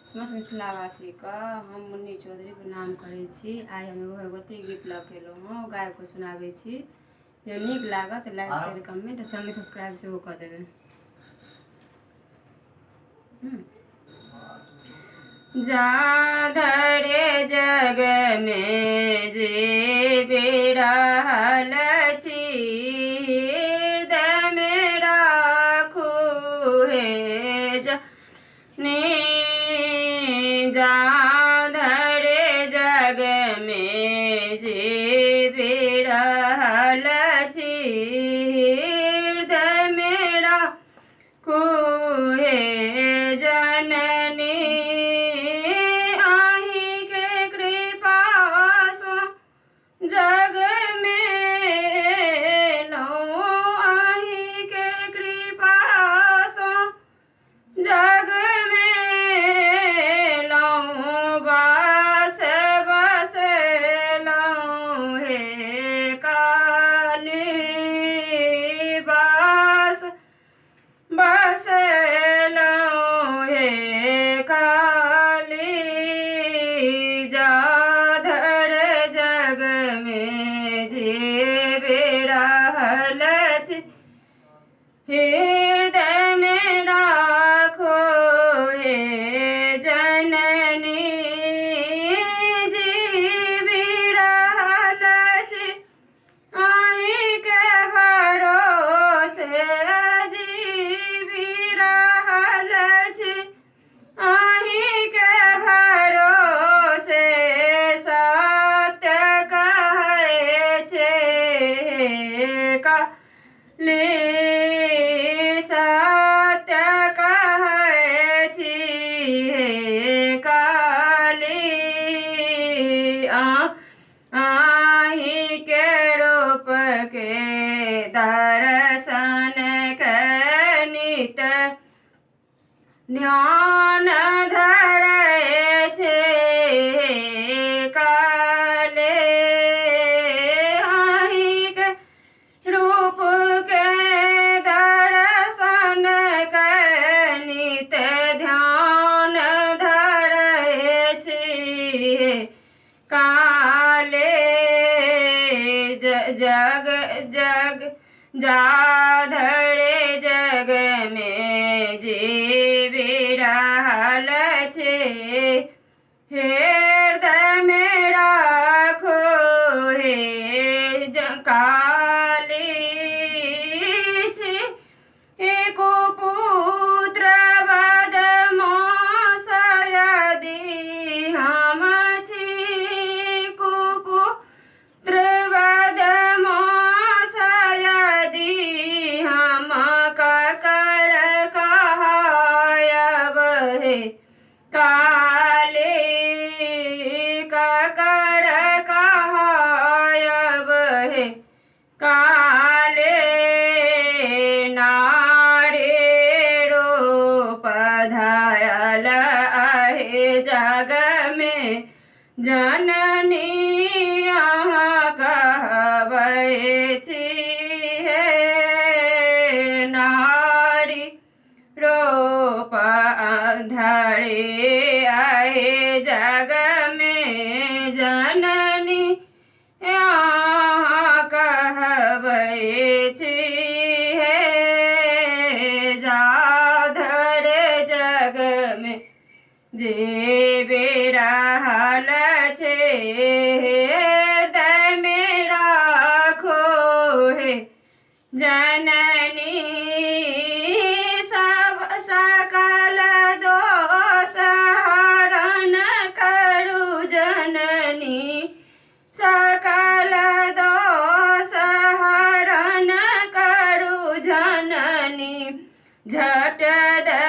समस्त मिथिलावासी का हम मुन्नी चौधरी प्रणाम करै छी। आइ हम एगो भगवती गीत लऽ के एलहुँ हँ, गाबि कऽ सुनाबै छी। जे नीक लागत लाइक शेयर कमेंट संगे सब्सक्राइब सेहो कऽ देबै। जा धरे जग में जे बिरहल छी, हृदय में राखू हे जनी। जा धरे जग में जे बिरहल छी, हृदय में राखू हे जननी। आहि के कृपा सो जग में लो, आहि के कृपा सो जग में लो। बस बस लो हे काली, बस बस लो हे काली। जा धर जग में जे बिरहल छी, हृदय में राखो हे जननी। जी बिरहल छी आहि के भरोसे, जी बिरहल छी आहि के भरोसे। सत्य कहै छै काली, सत्य कहै छी हे काली। आहि के रूप के दर्शन के नित ध्यान धरै छै हे काली। आहि के रूप के दर्शन के नित ध्यान धरै छी हे काली। जग जग जा धरे जग में जे बिरहल छे, हृदय में राखो हे काली। छी एको पुत्र बदमाश यदि हम छी, कुपुत्र बदमाश यदि हम ककर कहायब हे काली। ककर कहायब हे काली। नारी रूप धयल आहे जग में जननी, अहाँ कहबै छी हे नारी रूप धरे आहे जग में जननी, अहाँ कहबै छी हे। जा धरे जग में जे बिरहल छे, हृदय में राखो हे जननी। सब सकल दोष हरण करू जननी, सकल दोष हरण करू जननी। झट दे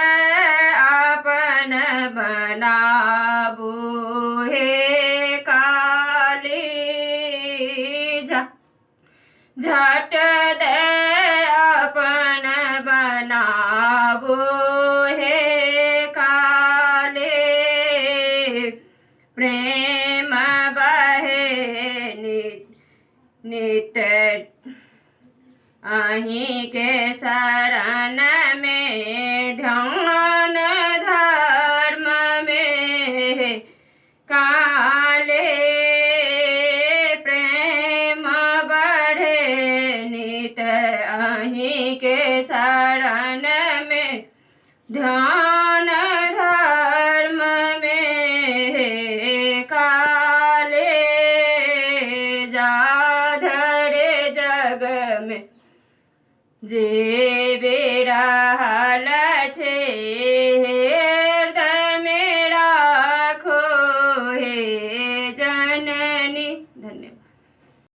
अपन बनाबू हे काली। झट दे अपन बनाबू हे काली। प्रेम बहे नित अहीं